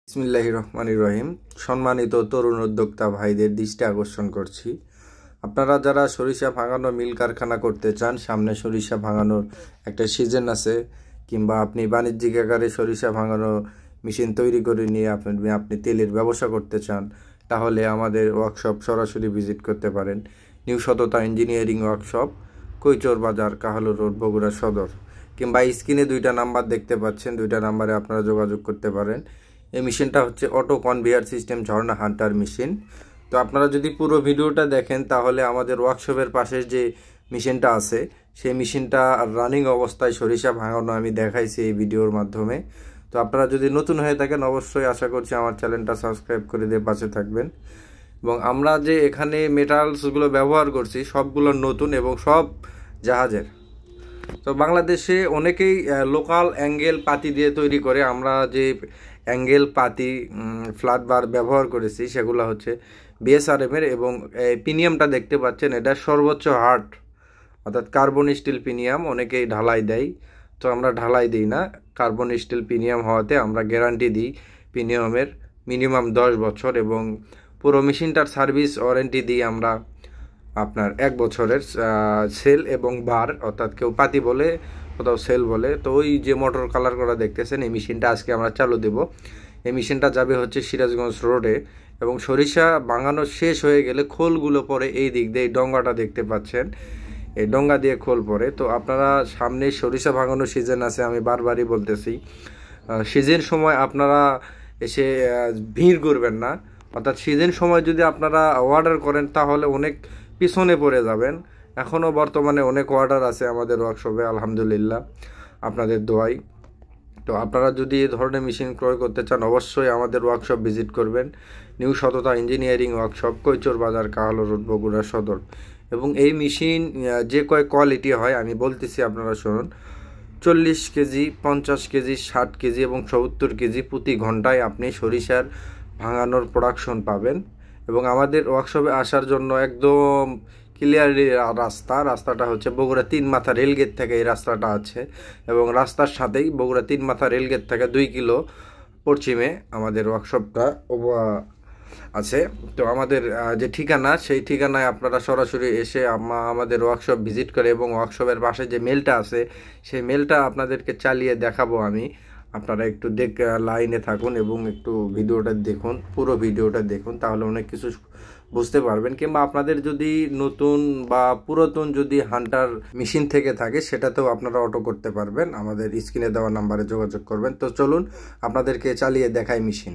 বিসমিল্লাহির রহমানির রহিম। সম্মানিত তরুণ উদ্যোক্তা ভাইদের দৃষ্টি আকর্ষণ করছি, আপনারা যারা সরিষা ভাঙানো মিল কারখানা করতে চান, সামনে সরিষা ভাঙানোর একটা সিজন আছে, কিংবা আপনি বাণিজ্যিক আকারে সরিষা ভাঙানো মেশিন তৈরি করে নিয়ে আপনি তেলের ব্যবসা করতে চান, তাহলে আমাদের ওয়ার্কশপ সরাসরি ভিজিট করতে পারেন। নিউ সততা ইঞ্জিনিয়ারিং ওয়ার্কশপ, কৈচর বাজার, কাহালু রোড, বগুড়া সদর। কিংবা স্ক্রিনে দুইটা নাম্বার দেখতে পাচ্ছেন, দুইটা নাম্বারে আপনারা যোগাযোগ করতে পারেন। এই মেশিনটা হচ্ছে অটো কনভেয়ার সিস্টেম ঝর্ণা হান্টার মেশিন। তো আপনারা যদি পুরো ভিডিওটা দেখেন তাহলে আমাদের ওয়ার্কশপের পাশে যে মেশিনটা আছে সেই মেশিনটা রানিং অবস্থায় সরিষা ভাঙানো আমি দেখাইছি এই ভিডিওর মাধ্যমে। তো আপনারা যদি নতুন হয়ে থাকেন অবশ্যই আশা করছি আমার চ্যানেলটা সাবস্ক্রাইব করে দিয়ে পাশে থাকবেন। এবং আমরা যে এখানে মেটালসগুলো ব্যবহার করছি সবগুলো নতুন এবং সব জাহাজের। তো বাংলাদেশে অনেকেই লোকাল অ্যাঙ্গেল পাতি দিয়ে তৈরি করে। আমরা যে অ্যাঙ্গেল পাতি ফ্ল্যাট বার ব্যবহার করেছি সেগুলো হচ্ছে বিএসআরএমের, এবং প্রিমিয়ামটা দেখতে পাচ্ছেন এটা সর্বোচ্চ হার্ড, অর্থাৎ কার্বন স্টিল প্রিমিয়াম। অনেকেই ঢালাই দেয়, তো আমরা ঢালাই দিই না। কার্বন স্টিল প্রিমিয়াম হওয়াতে আমরা গ্যারান্টি দিই প্রিমিয়ামের মিনিমাম 10 বছর, এবং পুরো মেশিনটার সার্ভিস ওয়ারেন্টি দিই আমরা আপনার 1 বছরের। সেল এবং বার, অর্থাৎ কেউ পাতি বলে কোথাও সেল বলে। তো ওই যে মোটর কালার করা দেখতেছেন এই মেশিনটা আজকে আমরা চালু দেব। এই মেশিনটা যাবে হচ্ছে সিরাজগঞ্জ রোডে, এবং সরিষা ভাঙানো শেষ হয়ে গেলে খোলগুলো পরে এই দিক দিয়ে, এই ডঙ্গাটা দেখতে পাচ্ছেন, এই ডঙ্গা দিয়ে খোল পরে। তো আপনারা সামনে সরিষা ভাঙানো সিজন আছে, আমি বারবারই বলতেছি সিজন সময় আপনারা এসে ভিড় করবেন না। অর্থাৎ সিজন সময় যদি আপনারা অর্ডার করেন তাহলে অনেক পিছনে পড়ে যাবেন। এখনও বর্তমানে অনেক অর্ডার আছে আমাদের ওয়ার্কশপে, আলহামদুলিল্লাহ আপনাদের দোয়ায়। তো আপনারা যদি এই ধরনের মেশিন ক্রয় করতে চান অবশ্যই আমাদের ওয়ার্কশপ ভিজিট করবেন। নিউ সততা ইঞ্জিনিয়ারিং ওয়ার্কশপ, কৈচর বাজার, কাহালু রোড, বগুড়া সদর। এবং এই মেশিন যে কয় কোয়ালিটি হয় আমি বলতেছি, আপনারা শুনুন। 40 কেজি, 50 কেজি, 60 কেজি এবং 70 কেজি প্রতি ঘন্টায় আপনি সরিষার ভাঙানোর প্রোডাকশন পাবেন। এবং আমাদের ওয়ার্কশপে আসার জন্য একদম ক্লিয়ারলি রাস্তাটা হচ্ছে বগুড়া 3 মাথা রেলগেট থেকে এই রাস্তাটা আছে, এবং রাস্তার সাথেই বগুড়া 3 মাথা রেলগেট থেকে 2 কিলো পশ্চিমে আমাদের ওয়ার্কশপটা আছে। তো আমাদের যে ঠিকানা, সেই ঠিকানায় আপনারা সরাসরি এসে আমাদের ওয়ার্কশপ ভিজিট করে, এবং ওয়ার্কশপের পাশে যে মেলটা আছে সেই মেলটা আপনাদেরকে চালিয়ে দেখাবো আমি। আপনারা একটু লাইনে থাকুন এবং একটু ভিডিওটা দেখুন, পুরো ভিডিওটা দেখুন, তাহলে অনেক কিছু বুঝতে পারবেন। কিংবা আপনাদের যদি নতুন বা পুরাতন যদি হান্টার মেশিন থেকে থাকে সেটাতেও আপনারা অটো করতে পারবেন। আমাদের স্ক্রিনে দেওয়া নাম্বারে যোগাযোগ করবেন। তো চলুন আপনাদেরকে চালিয়ে দেখাই মেশিন।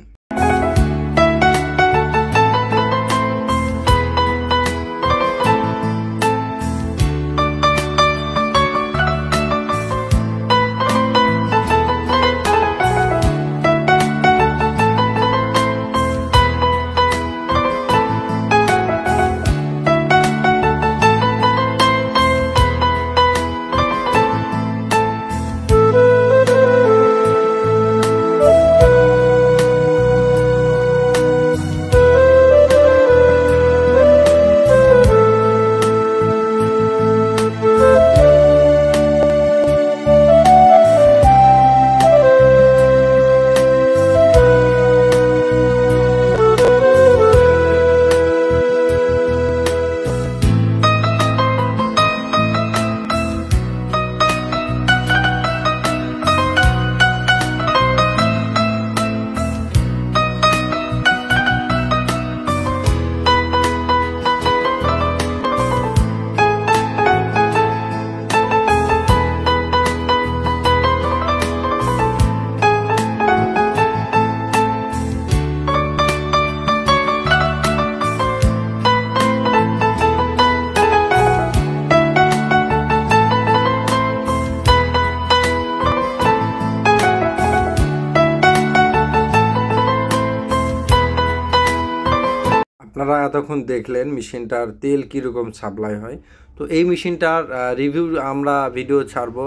আপনারা এতক্ষণ দেখলেন মেশিনটার তেল কীরকম সাপ্লাই হয়। তো এই মেশিনটার রিভিউ আমরা ভিডিও ছাড়বো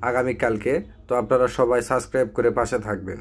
আগামীকালকে। তো আপনারা সবাই সাবস্ক্রাইব করে পাশে থাকবেন।